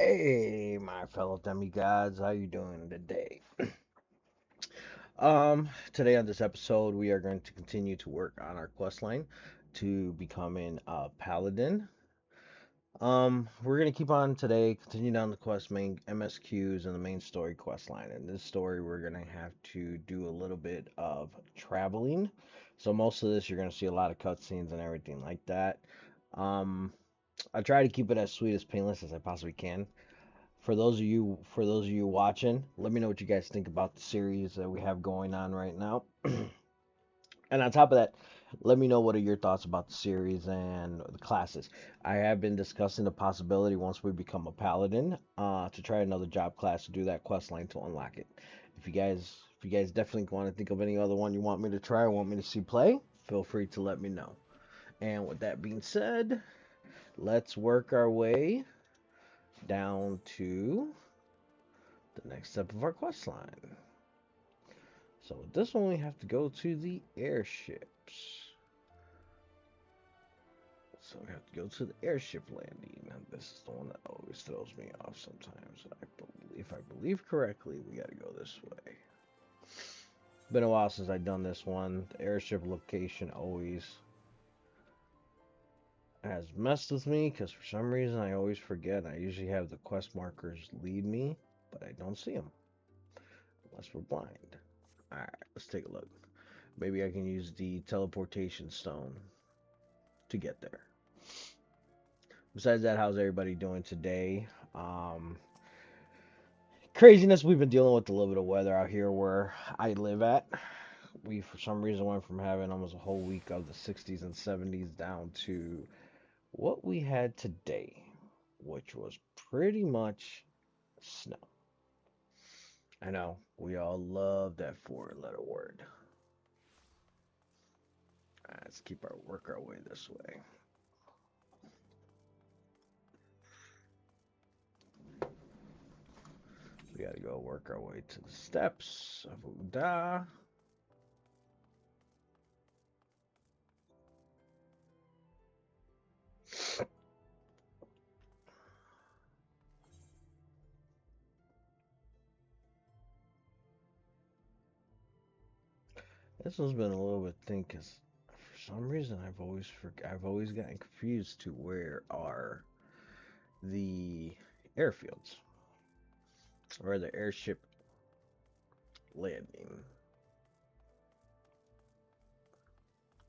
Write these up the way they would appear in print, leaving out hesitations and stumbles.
Hey, my fellow demigods, how you doing today? Today on this episode, we are going to continue to work on our quest line to becoming a paladin. We're gonna keep on today, continue down the quest main MSQs and the main story quest line. In this story, we're gonna have to do a little bit of traveling. So most of this, you're gonna see a lot of cutscenes and everything like that. Um, I try to keep it as sweet as painless as I possibly can. For those of you watching, let me know what you guys think about the series that we have going on right now. And on top of that, let me know what are your thoughts about the series and the classes. I have been discussing the possibility once we become a paladin, to try another job class to do that quest line to unlock it. If you guys definitely want to think of any other one you want me to try or want me to see play, feel free to let me know. And with that being said, let's work our way down to the next step of our quest line. So with this one, we have to go to the airships. So we have to go to the airship landing. And this is the one that always throws me off sometimes. If I believe correctly, we got to go this way. Been a while since I've done this one. The airship location always has messed with me because for some reason I always forget. I usually have the quest markers lead me, but I don't see them unless we're blind. All right, let's take a look. Maybe I can use the teleportation stone to get there. Besides that, how's everybody doing today? Um, Craziness. We've been dealing with a little bit of weather out here where I live at. We, for some reason, went from having almost a whole week of the 60s and 70s down to what we had today, which was pretty much snow. I know we all love that four-letter word. Let's keep our work our way this way. We gotta go work our way to the steps of Uda. This one's been a little bit thin because for some reason I've always gotten confused to where are the airfields or the airship landing.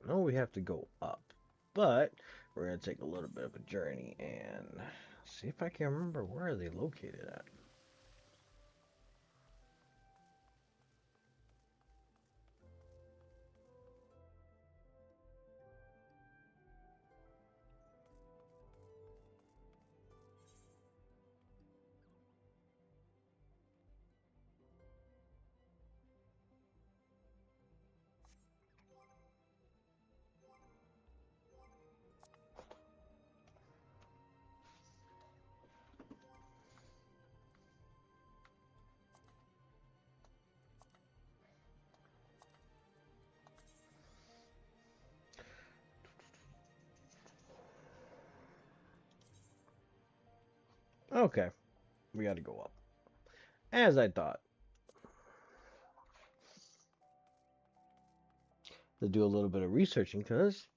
No, we have to go up, but we're gonna take a little bit of a journey and see if I can remember where are they located at. Okay, we got to go up. As I thought, to do a little bit of researching because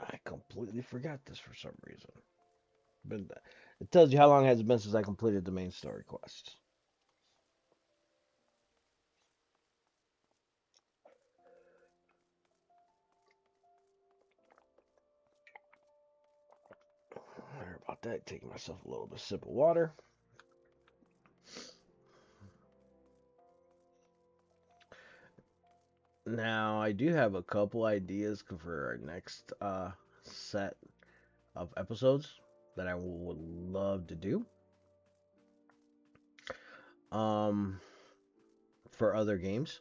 I completely forgot this for some reason. But it tells you how long has it been since I completed the main story quest. Sorry about that. Taking myself a little bit of sip of water. Now I do have a couple ideas for our next set of episodes that I would love to do. Um, for other games,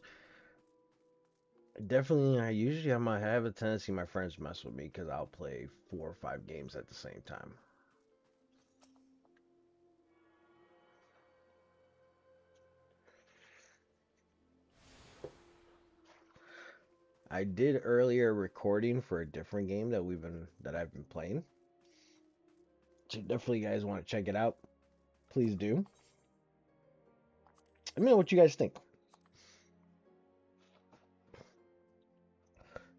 definitely. I usually have a tendency my friends mess with me because I'll play 4 or 5 games at the same time. I did earlier recording for a different game that I've been playing. So definitely, you guys want to check it out, please do. Let me know what you guys think.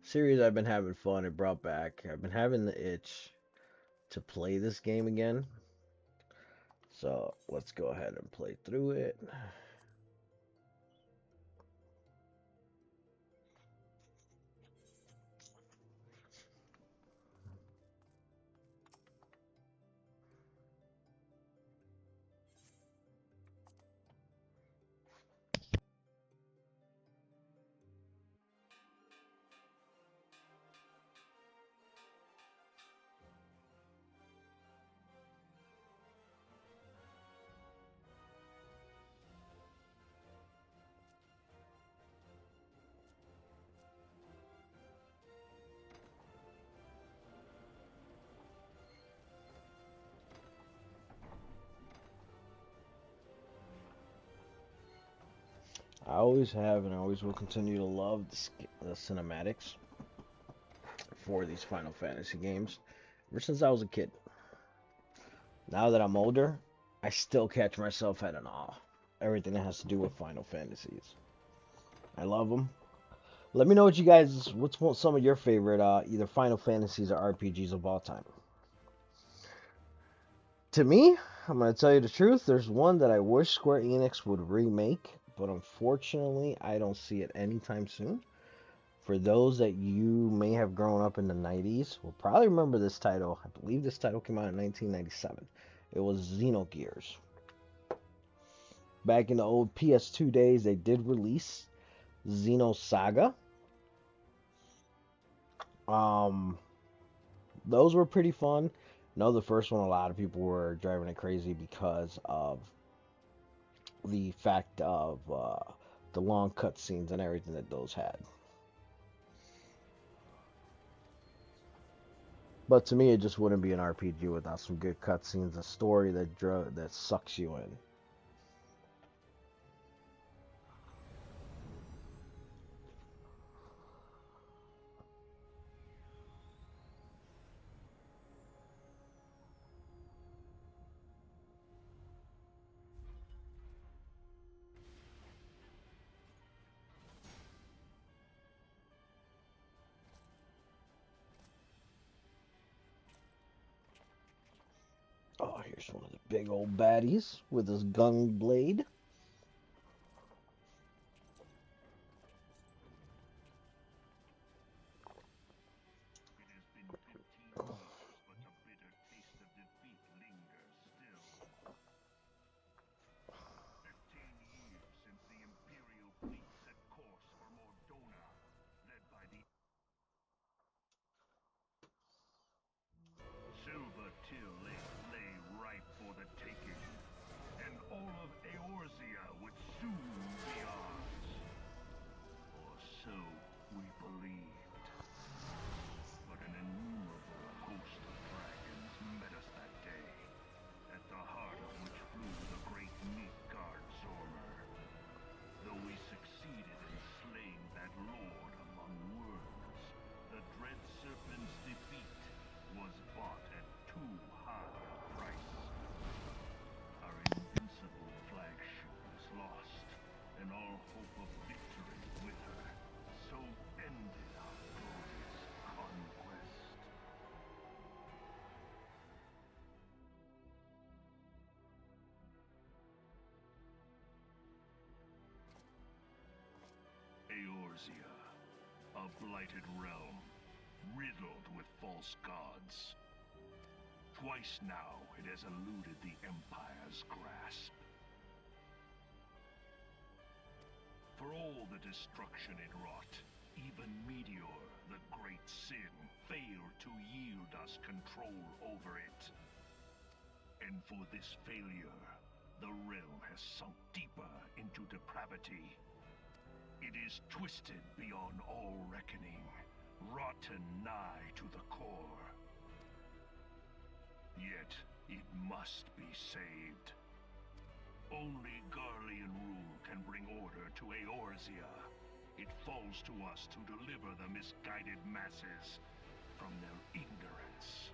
Series I've been having fun. It brought back. I've been having the itch to play this game again. So let's go ahead and play through it. I always have and I always will continue to love the cinematics for these Final Fantasy games ever since I was a kid. Now that I'm older, I still catch myself at an awe. Everything that has to do with Final Fantasies. I love them. Let me know what you guys, what's some of your favorite either Final Fantasies or RPGs of all time. To me, I'm going to tell you the truth, there's one that I wish Square Enix would remake, but unfortunately, I don't see it anytime soon. For those that you may have grown up in the 90s, will probably remember this title. I believe this title came out in 1997. It was Xenogears. Back in the old PS2 days, they did release Xenosaga. Um, those were pretty fun. I know the first one, a lot of people were driving it crazy because of the fact of the long cutscenes and everything that those had. But to me, it just wouldn't be an RPG without some good cutscenes, a story that sucks you in. Oh, here's one of the big old baddies with his gun blade. Silver Till lay ripe for the taking, and all of Eorzea would soon be ours. Or so we believed. But an innumerable host of dragons met us that day, at the heart of which flew the great Midgard Zormer. Though we succeeded in slaying that lord among worlds, the dread serpent's defeat was bought at too high a price. Our invincible flagship was lost, and all hope of victory with her. So ended our glorious conquest. Eorzea, a blighted realm, riddled with false gods. Twice now it has eluded the Empire's grasp. For all the destruction it wrought, even Meteor, the great sin, failed to yield us control over it. And for this failure, the realm has sunk deeper into depravity. It is twisted beyond all reckoning, rotten nigh to the core. Yet, it must be saved. Only Garlean rule can bring order to Eorzea. It falls to us to deliver the misguided masses from their ignorance.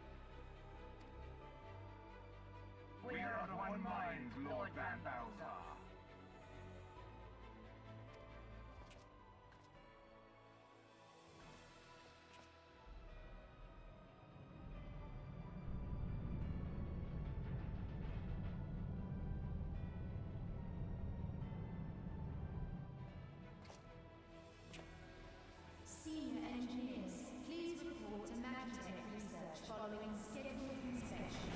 find Lord Van Balthar. Senior engineers, please report to Magitech research following scheduled inspection.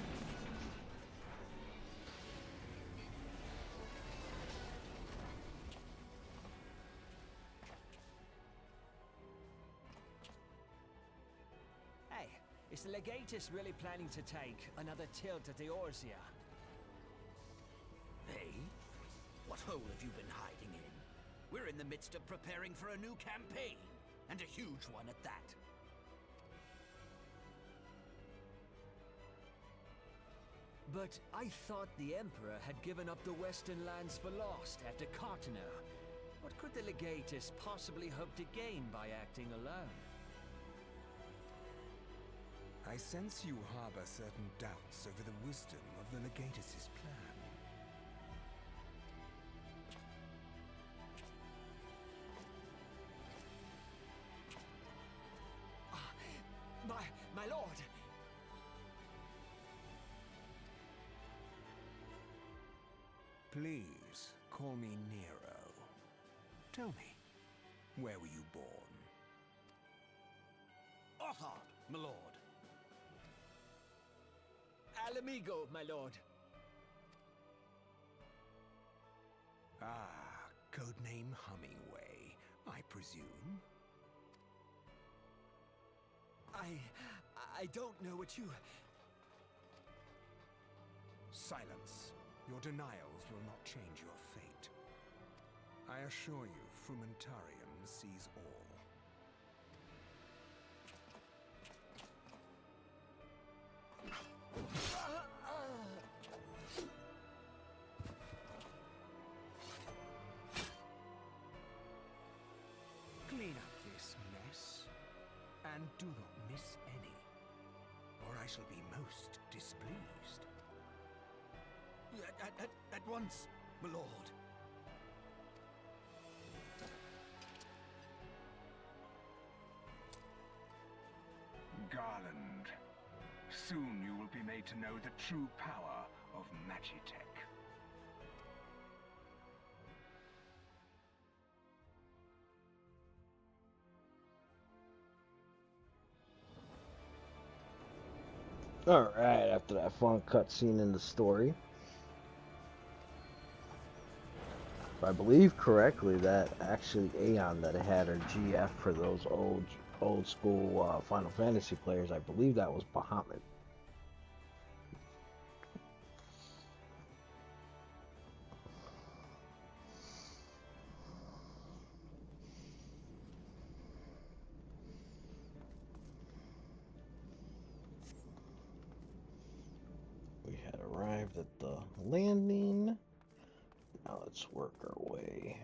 Hey, is the Legatus really planning to take another tilt at Eorzea? Hey? What hole have you been hiding in? We're in the midst of preparing for a new campaign, and a huge one at that. But I thought the Emperor had given up the Western lands for lost after Carteneau. What could the Legatus possibly hope to gain by acting alone? I sense you harbor certain doubts over the wisdom of the Legatus' plan. My lord! Please, call me Nero. Tell me, where were you born? Othard, my lord. Alamigo, my lord. Ah, codename Hummingway, I presume? I don't know what you... Silence. Your denials will not change your fate. I assure you, Frumentarium sees all. Clean up this mess, and do not miss any, or I shall be most displeased. At once, my lord. Garland, soon you will be made to know the true power of Magitech. Alright, after that fun cutscene in the story. If I believe correctly, that actually Aeon that had her GF for those old school Final Fantasy players, I believe that was Bahamut. We had arrived at the landing. Now let's work our way.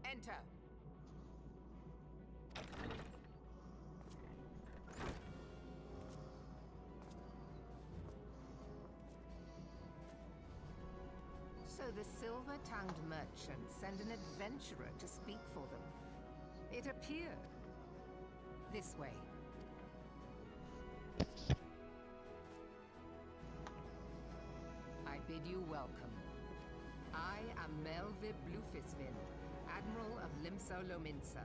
Enter. So the silver-tongued merchants send an adventurer to speak for them. It appeared. This way. bid you welcome. I am Melvib Blufisvin, Admiral of Limso Lominsa.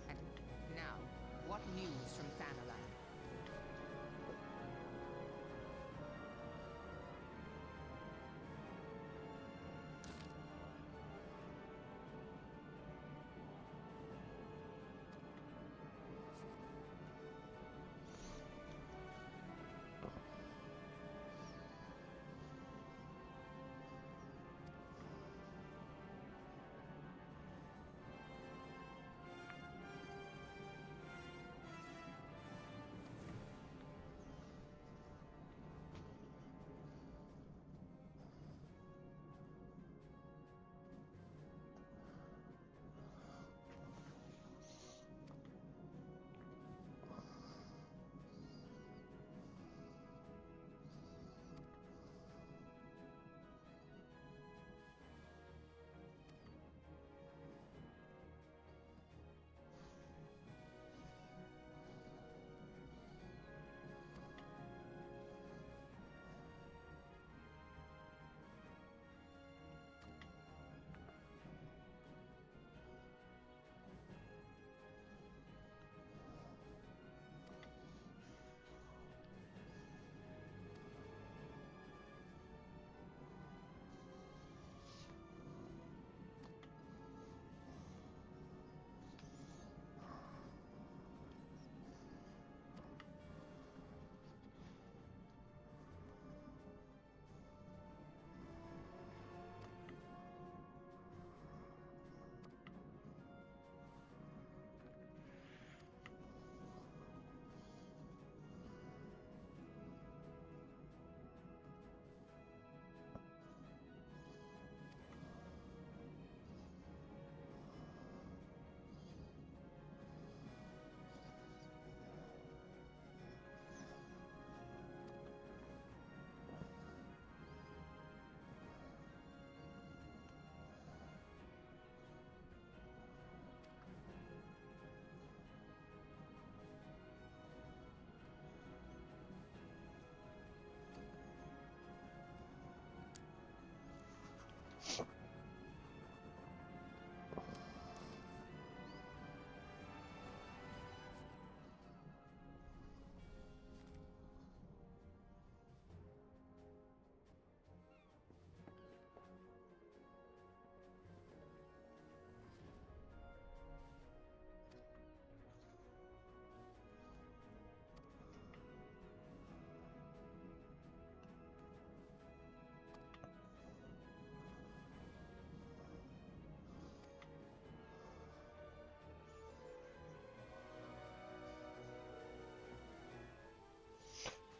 And now, what news from Thanalan?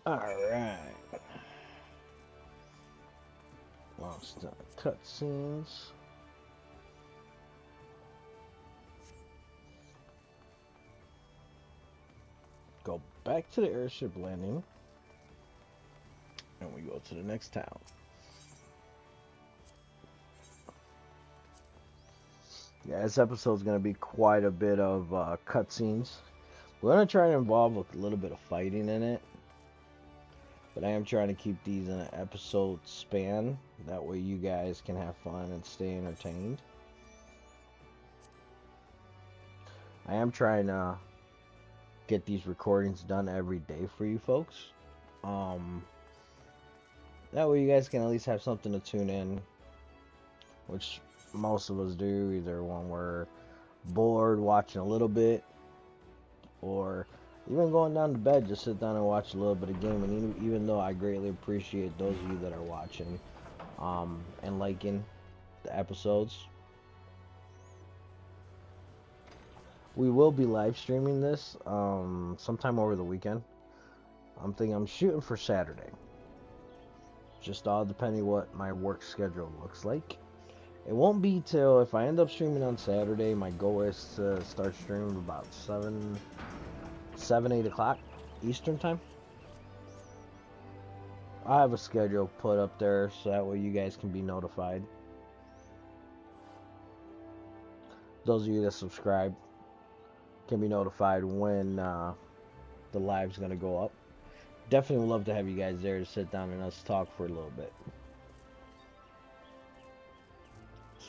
Alright. Lost cutscenes. Go back to the airship landing. And we go to the next town. Yeah, this episode's going to be quite a bit of cutscenes. We're going to try to involve a little bit of fighting in it. But I am trying to keep these in an episode span. That way you guys can have fun and stay entertained. I am trying to get these recordings done every day for you folks. That way you guys can at least have something to tune in. Which most of us do, either when we're bored watching a little bit, or even going down to bed, just sit down and watch a little bit of gaming. Even though I greatly appreciate those of you that are watching and liking the episodes. We will be live streaming this sometime over the weekend. I'm shooting for Saturday. Just all depending what my work schedule looks like. It won't be till, if I end up streaming on Saturday, my goal is to start streaming about 8 o'clock Eastern time. I have a schedule put up there so that way you guys can be notified. Those of you that subscribe can be notified when the live's going to go up. Definitely would love to have you guys there to sit down and us talk for a little bit.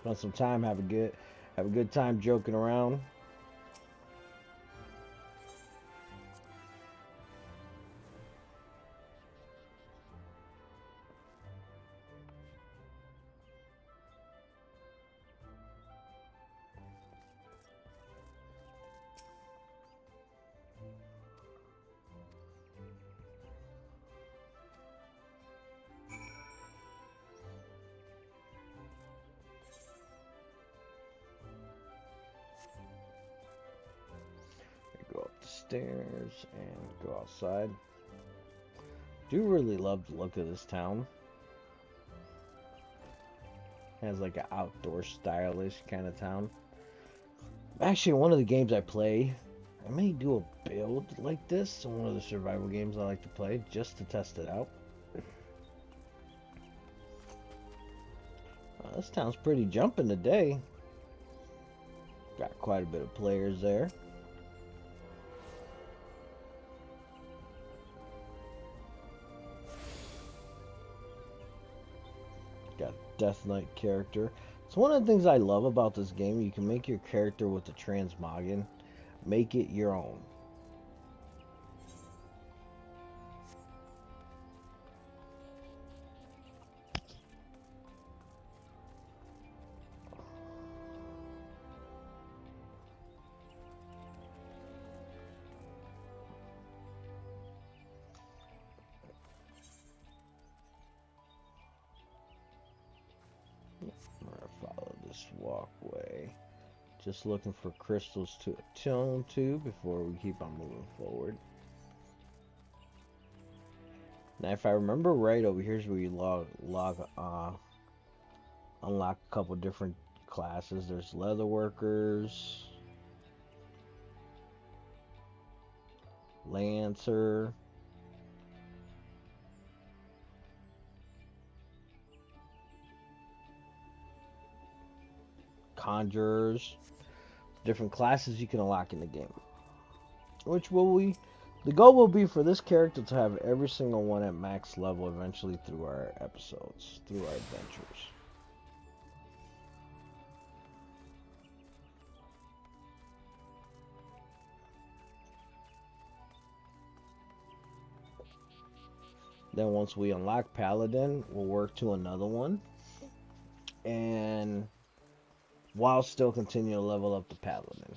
spend some time, have a good time joking around. Go up the stairs and go outside. Do really love the look of this town. Has like an outdoor stylish kind of town. Actually, one of the games I play, I may do a build like this. One of the survival games I like to play just to test it out. This town's pretty jumping today. Got quite a bit of players there. Got Death Knight character. It's one of the things I love about this game. You can make your character with the transmogin. Make it your own. I'm gonna follow this walkway. Just looking for crystals to attune to before we keep on moving forward. Now, if I remember right, over here's where you unlock a couple different classes. There's leather workers, lancer, conjures. Different classes you can unlock in the game. The goal will be for this character to have every single one at max level eventually through our episodes, through our adventures. Then once we unlock Paladin, we'll work to another one. And while still continue to level up the Paladin.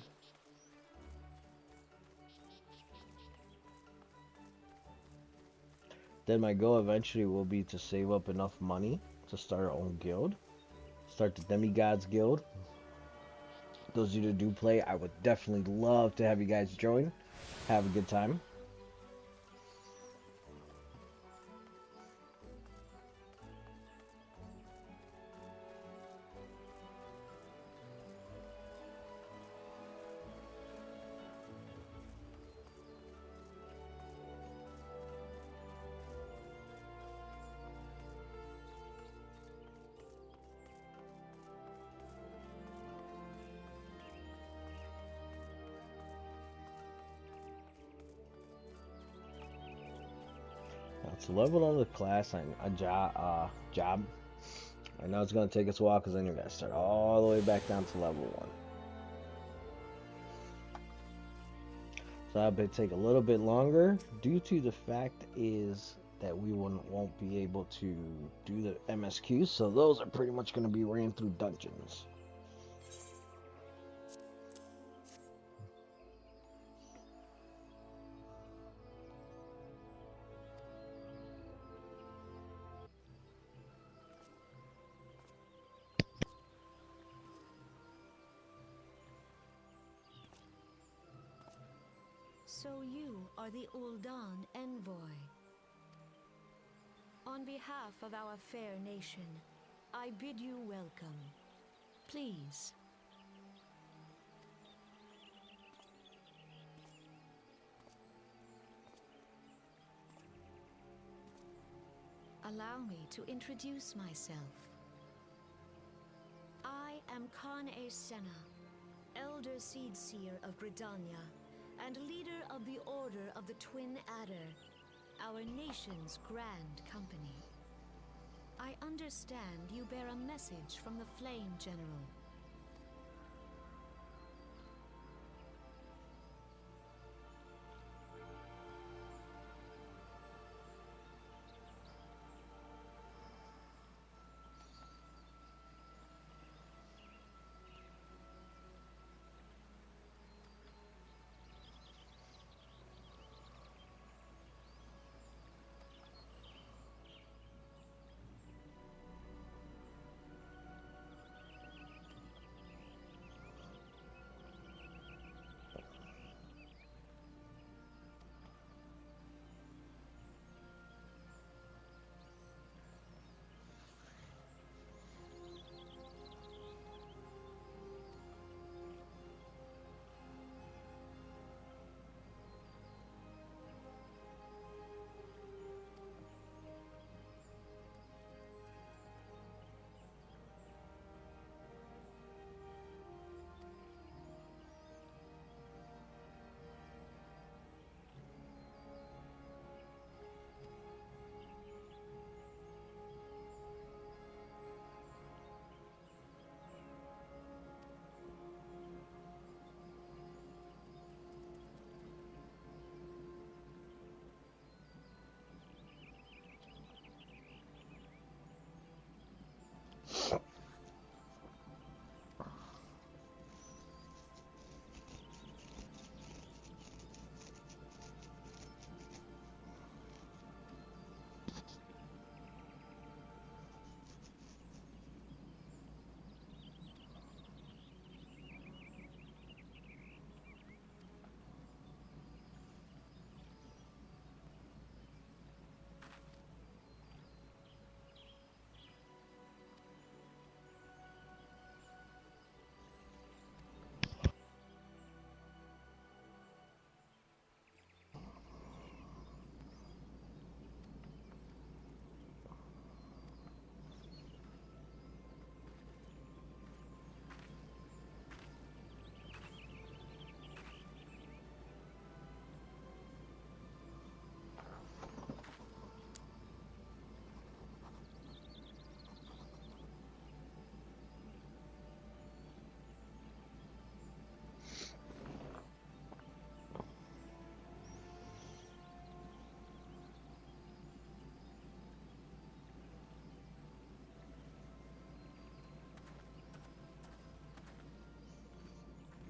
Then my goal eventually will be to save up enough money to start our own guild. Start the Demigods Guild. Those of you that do play, I would definitely love to have you guys join. Have a good time. To level up the class and a job. I know it's going to take us a while because then you got to start all the way back down to level 1. So that may take a little bit longer due to the fact is that we won't be able to do the MSQs. So those are pretty much going to be ran through dungeons. So you are the Ul'dan envoy. On behalf of our fair nation, I bid you welcome. Please. Allow me to introduce myself. I am Khan Senna, Elder Seedseer of Gridania, and leader of the Order of the Twin Adder, our nation's grand company. I understand you bear a message from the Flame General.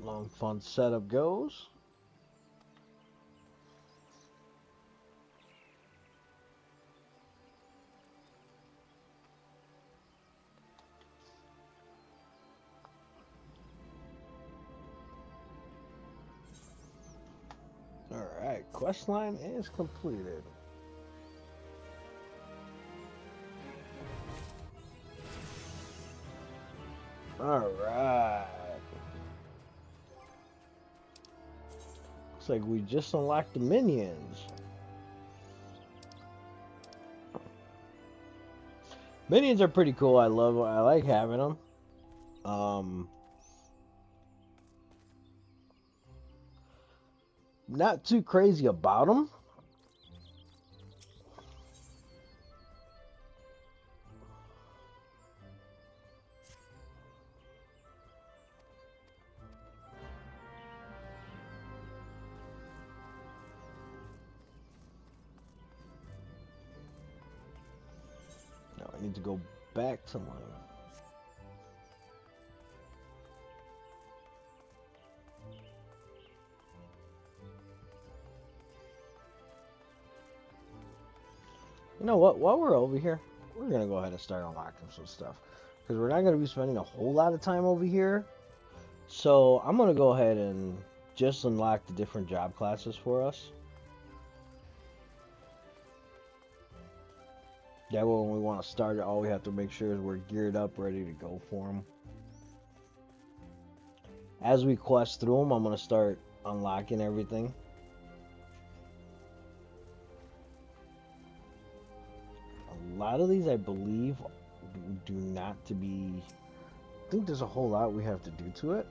Long fun setup goes. Alright, quest line is completed. Alright. Looks like we just unlocked the minions. Minions are pretty cool. I like having them. Not too crazy about them. Now I need to go back to mine. You know what? While we're over here, we're gonna go ahead and start unlocking some stuff because we're not gonna be spending a whole lot of time over here. So I'm gonna go ahead and just unlock the different job classes for us. That way, when we want to start it, all we have to make sure is we're geared up, ready to go for them. As we quest through them, I'm gonna start unlocking everything. A lot of these, I believe, do not to be. I think there's a whole lot we have to do to it.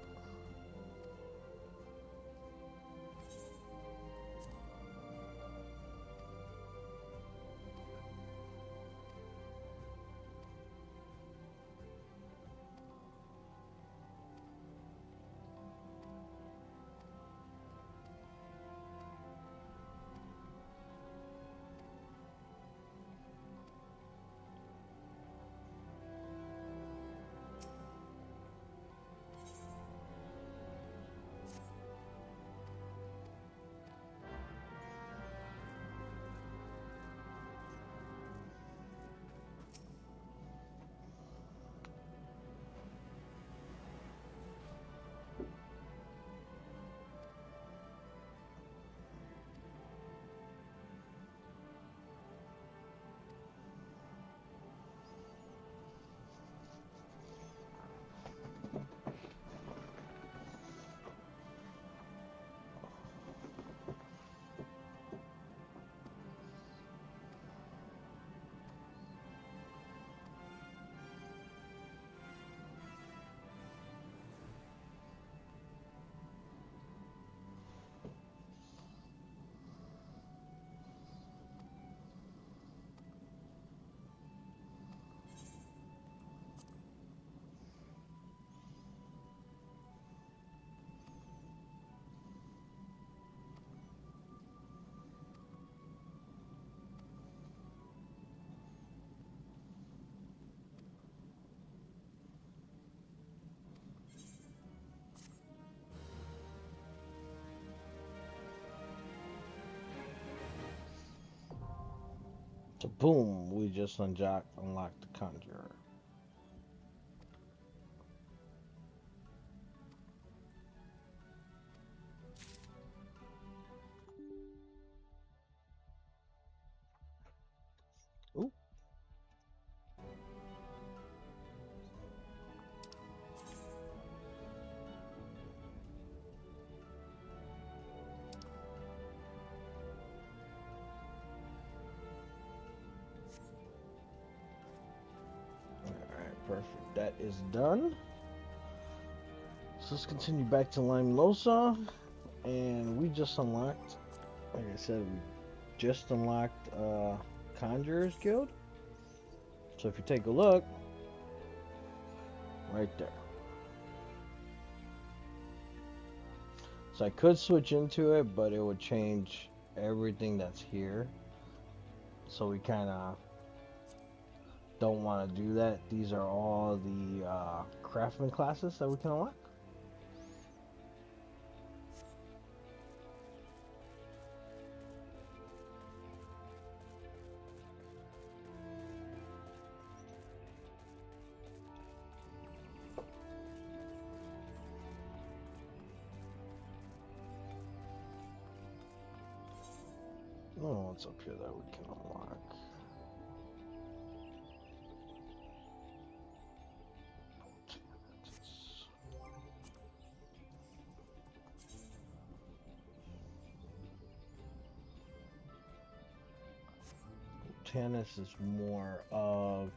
So boom, we just unlocked the conjurer. Ooh. Alright, perfect. That is done. So let's continue back to Lime Losa. And we just unlocked, like I said, we just unlocked Conjurers Guild. So if you take a look, right there. So I could switch into it, but it would change everything that's here. So we kind of don't want to do that. These are all the craftsman classes that we can unlock. Oh, what's up here that we can unlock? Tennis is more of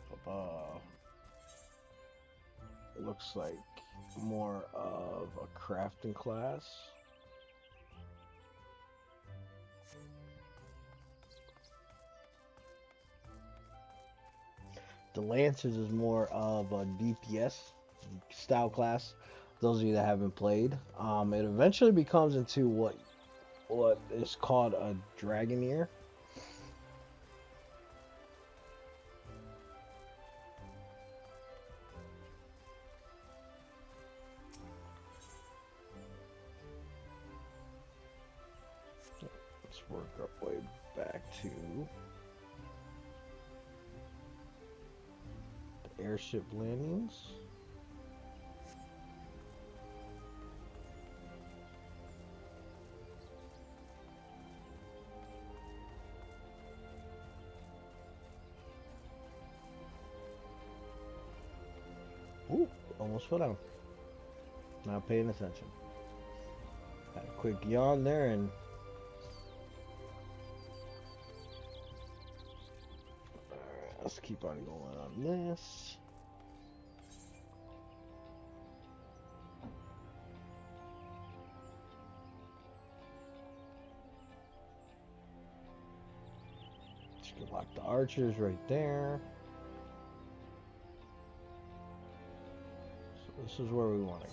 looks like more of a crafting class. The Lancers is more of a DPS style class. Those of you that haven't played, it eventually becomes into what is called a Dragoneer. Let's work our way back to the airship landings. Ooh, almost fell down. Not paying attention. Had a quick yawn there and alright, let's keep on going on this. You can lock the archers right there. So this is where we want to go.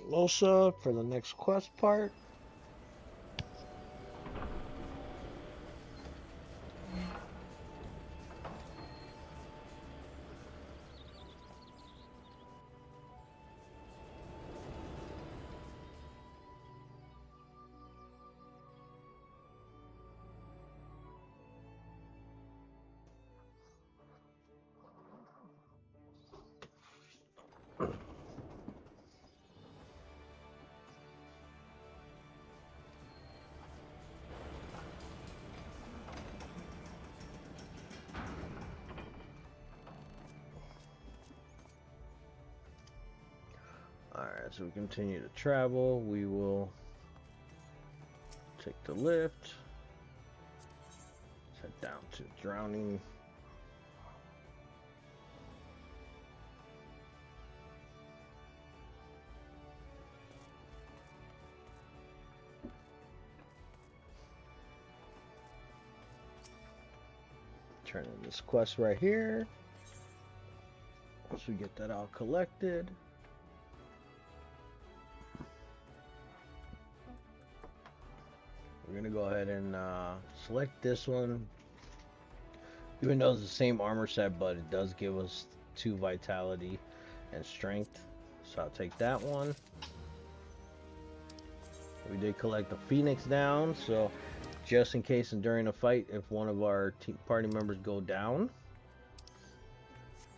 Losa for the next quest part. Alright, so we continue to travel. We will take the lift. Let's head down to Drowning turn in this quest right here. Once we get that all collected, we're gonna go ahead and select this one. Even though it's the same armor set, but it does give us 2 vitality and strength. So I'll take that one. We did collect the Phoenix down, so just in case and during a fight, if one of our party members go down,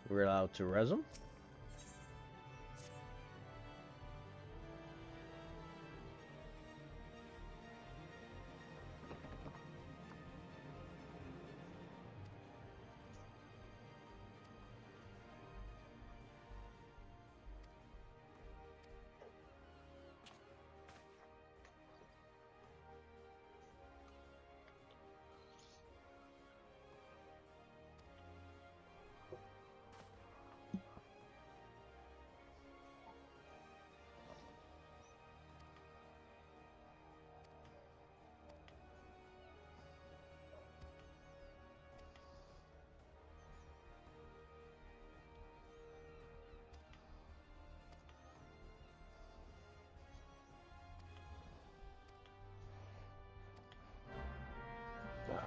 we're allowed to res them.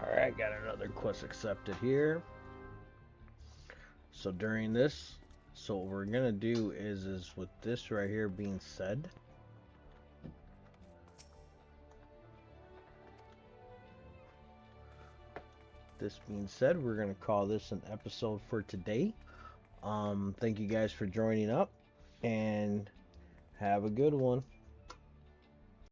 Alright, got another quest accepted here. So during this, so what we're gonna do is with this right here being said, we're gonna call this an episode for today. Thank you guys for joining up, and have a good one.